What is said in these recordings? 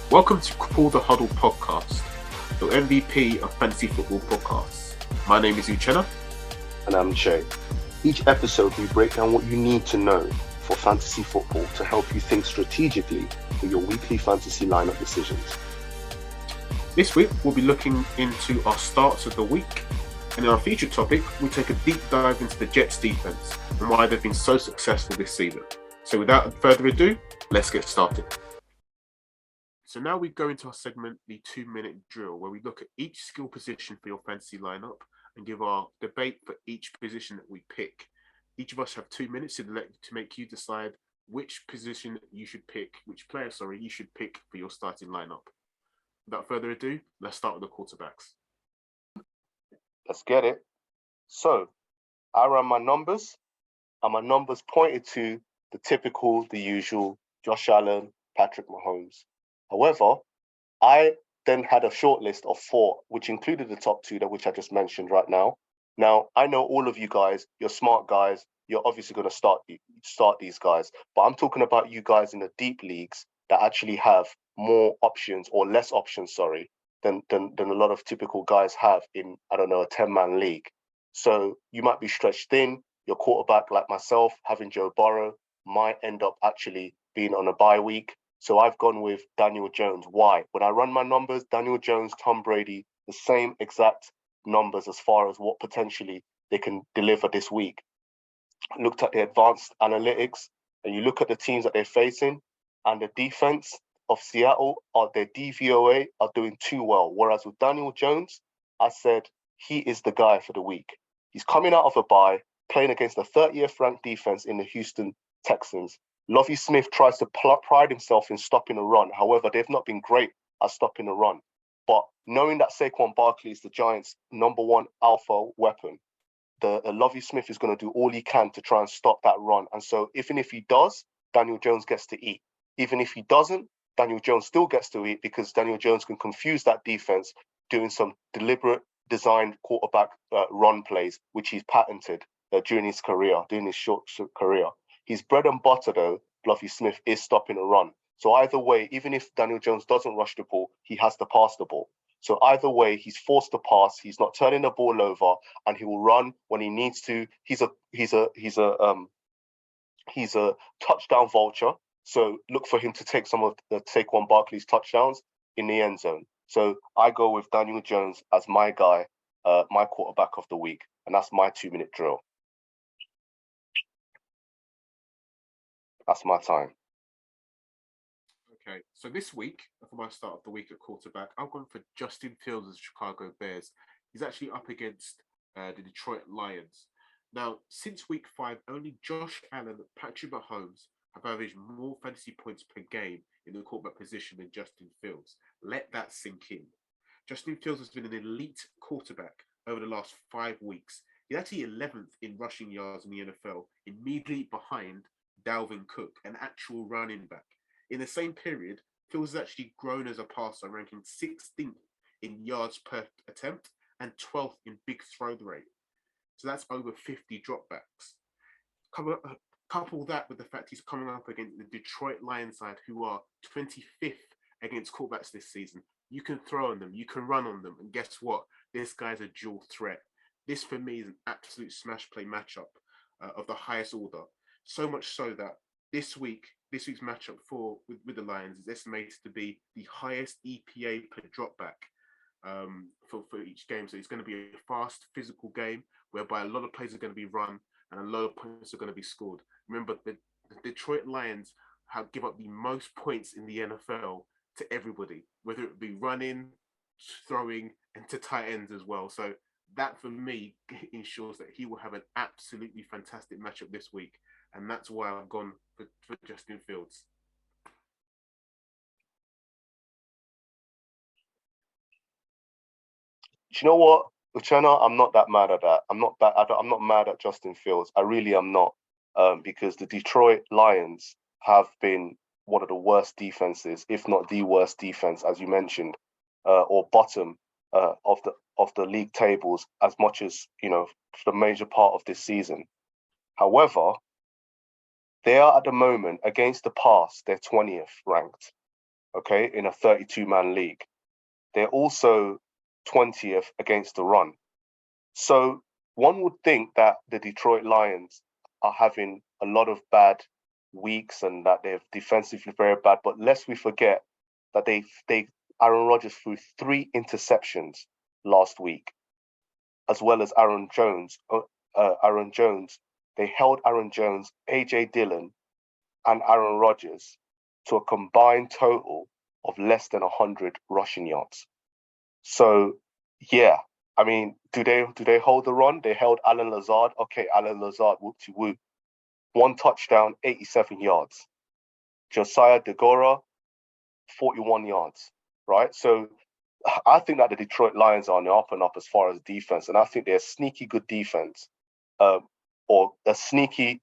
Welcome to Call the Huddle podcast, your MVP of fantasy football podcasts. My name is Uchenna. And I'm Che. Each episode, we break down what you need to know for fantasy football to help you think strategically for your weekly fantasy lineup decisions. This week, we'll be looking into our starts of the week, and in our featured topic, we'll take a deep dive into the Jets defense and why they've been so successful this season. So without further ado, let's get started. So now we go into our segment, the 2-minute drill, where we look at each skill position for your fantasy lineup and give our debate for each position that we pick. Each of us have 2 minutes to make you decide which position you should pick, which player, you should pick for your starting lineup. Without further ado, let's start with the quarterbacks. Let's get it. So, I ran my numbers, and my numbers pointed to the usual Josh Allen, Patrick Mahomes. However, I then had a short list of 4, which included the top 2, which I just mentioned right now. Now, I know all of you guys, you're smart guys. You're obviously going to start these guys. But I'm talking about you guys in the deep leagues that actually have more options or less options, than a lot of typical guys have in, a 10-man league. So you might be stretched thin. Your quarterback, like myself, having Joe Burrow, might end up actually being on a bye week. So I've gone with Daniel Jones. Why? When I run my numbers, Daniel Jones, Tom Brady, the same exact numbers as far as what potentially they can deliver this week. I looked at the advanced analytics, and you look at the teams that they're facing, and the defense of Seattle, their DVOA, are doing too well. Whereas with Daniel Jones, I said he is the guy for the week. He's coming out of a bye, playing against the 30th ranked defense in the Houston Texans. Lovie Smith tries to pride himself in stopping a run. However, they've not been great at stopping a run. But knowing that Saquon Barkley is the Giants' number 1 alpha weapon, the Lovie Smith is going to do all he can to try and stop that run. And so even if he does, Daniel Jones gets to eat. Even if he doesn't, Daniel Jones still gets to eat because Daniel Jones can confuse that defense doing some deliberate designed quarterback run plays, which he's patented during his short career. His bread and butter, though, Lovie Smith, is stopping a run. So either way, even if Daniel Jones doesn't rush the ball, he has to pass the ball. So either way, he's forced to pass. He's not turning the ball over, and he will run when he needs to. He's a touchdown vulture. So look for him to take some of the Saquon Barkley's touchdowns in the end zone. So I go with Daniel Jones as my guy, my quarterback of the week, and that's my 2-minute drill. That's my time. Okay, so this week, for my start of the week at quarterback, I've gone for Justin Fields of the Chicago Bears. He's actually up against the Detroit Lions. Now, since week 5, only Josh Allen and Patrick Mahomes have averaged more fantasy points per game in the quarterback position than Justin Fields. Let that sink in. Justin Fields has been an elite quarterback over the last 5 weeks. He's actually 11th in rushing yards in the NFL, immediately behind Dalvin Cook, an actual running back. In the same period, Fields has actually grown as a passer, ranking 16th in yards per attempt and 12th in big throw rate. So that's over 50 dropbacks. Couple that with the fact he's coming up against the Detroit Lions side, who are 25th against quarterbacks this season. You can throw on them, you can run on them, and guess what? This guy's a dual threat. This, for me, is an absolute smash play matchup of the highest order. So much so that this week's matchup with the Lions is estimated to be the highest EPA per dropback for each game. So it's going to be a fast, physical game whereby a lot of plays are going to be run and a lot of points are going to be scored. Remember, the Detroit Lions give up the most points in the NFL to everybody, whether it be running, throwing, and to tight ends as well. So that, for me, ensures that he will have an absolutely fantastic matchup this week. And that's why I've gone for Justin Fields. Do you know what, Uchenna? I'm not that mad at that. I'm not mad at Justin Fields. I really am not, because the Detroit Lions have been one of the worst defenses, if not the worst defense, as you mentioned, or bottom of the league tables, as much as for the major part of this season. However, they are at the moment against the pass, they're 20th ranked. okay, in a 32-man league. They're also 20th against the run. So one would think that the Detroit Lions are having a lot of bad weeks and that they're defensively very bad. But lest we forget that Aaron Rodgers threw 3 interceptions last week, as well as Aaron Jones. They held Aaron Jones, AJ Dillon, and Aaron Rodgers to a combined total of less than 100 rushing yards. So, yeah, I mean, do they hold the run? They held Alan Lazard. Okay, Alan Lazard, whoop-de-whoop. 1 touchdown, 87 yards. Josiah DeGora, 41 yards, right? So I think that the Detroit Lions are on the up and up as far as defense, and I think they're a sneaky good defense, or a sneaky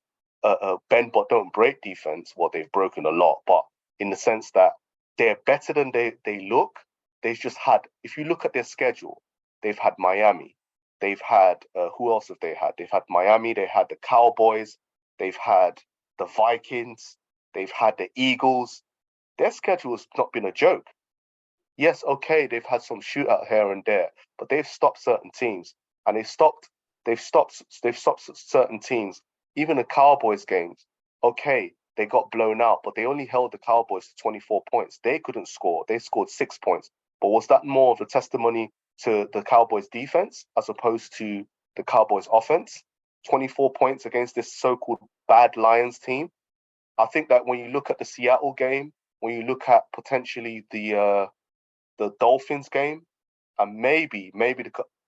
bend but don't break defense. Well, they've broken a lot, but in the sense that they're better than they look. They've just had, if you look at their schedule, they've had Miami, they've had who else have they had? They've had Miami, they had the Cowboys, they've had the Vikings, they've had the Eagles. Their schedule has not been a joke. Yes, okay, they've had some shootout here and there, but they've stopped certain teams, and they've stopped certain teams. Even the Cowboys games, okay, they got blown out, but they only held the Cowboys to 24 points. They couldn't score. They scored 6 points. But was that more of a testimony to the Cowboys defense as opposed to the Cowboys offense? 24 points against this so-called bad Lions team. I think that when you look at the Seattle game, when you look at potentially the Dolphins game, and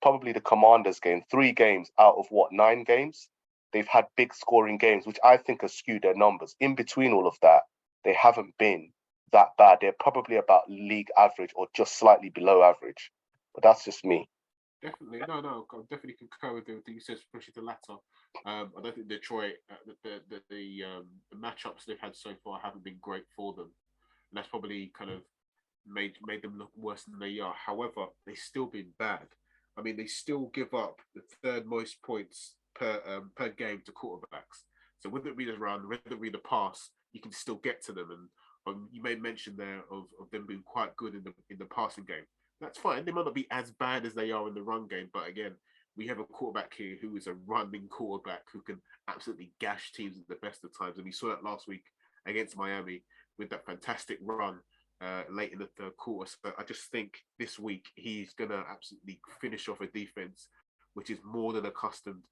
probably the Commanders game, 3 games out of 9 games, they've had big scoring games, which I think have skewed their numbers. In between all of that, they haven't been that bad. They're probably about league average or just slightly below average. But that's just me. Definitely, no, I definitely concur with everything you said, especially the latter. I don't think Detroit, the matchups they've had so far haven't been great for them, and that's probably kind of made them look worse than they are. However, they've still been bad. I mean, they still give up the 3rd most points per game to quarterbacks. So whether it be the run, whether it be the pass, you can still get to them. And you made mention there of them being quite good in the passing game. That's fine. They might not be as bad as they are in the run game, but again, we have a quarterback here who is a running quarterback who can absolutely gash teams at the best of times. And we saw that last week against Miami with that fantastic run late in the 3rd quarter. So I just think this week he's going to absolutely finish off a defense which is more than accustomed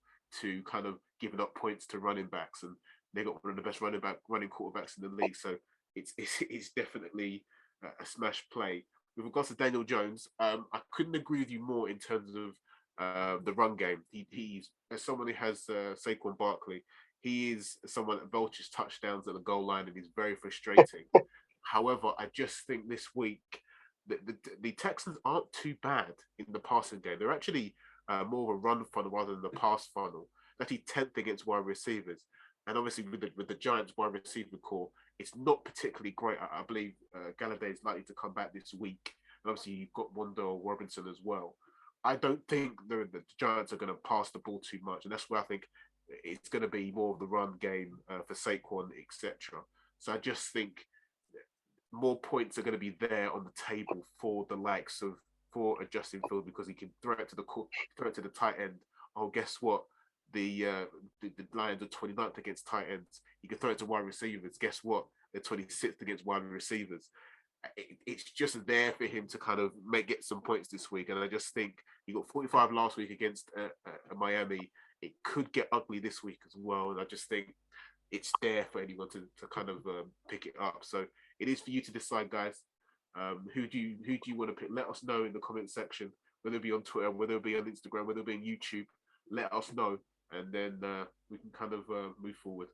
to kind of giving up points to running backs. And they got one of the best running quarterbacks in the league. So it's definitely a smash play. With regards to Daniel Jones, I couldn't agree with you more in terms of the run game. He's as someone who has Saquon Barkley, he is someone that vultures touchdowns at the goal line, and he's very frustrating. However, I just think this week the Texans aren't too bad in the passing game. They're actually more of a run funnel rather than the pass funnel. They're actually 10th against wide receivers. And obviously with the Giants wide receiver core, it's not particularly great. I believe Galladay is likely to come back this week. And obviously you've got Wando Robinson as well. I don't think the Giants are going to pass the ball too much. And that's where I think it's going to be more of the run game for Saquon, etc. So I just think more points are going to be there on the table for the likes of for Justin Fields, because he can throw it to the tight end. Oh, guess what? The Lions are 29th against tight ends. You can throw it to wide receivers. Guess what? They're 26th against wide receivers. It's just there for him to kind of get some points this week. And I just think he got 45 last week against Miami. It could get ugly this week as well. And I just think it's there for anyone to kind of pick it up. So it is for you to decide, guys. Who do you want to pick? Let us know in the comment section, whether it be on Twitter, whether it be on Instagram, whether it be on YouTube. Let us know, and then we can kind of move forward.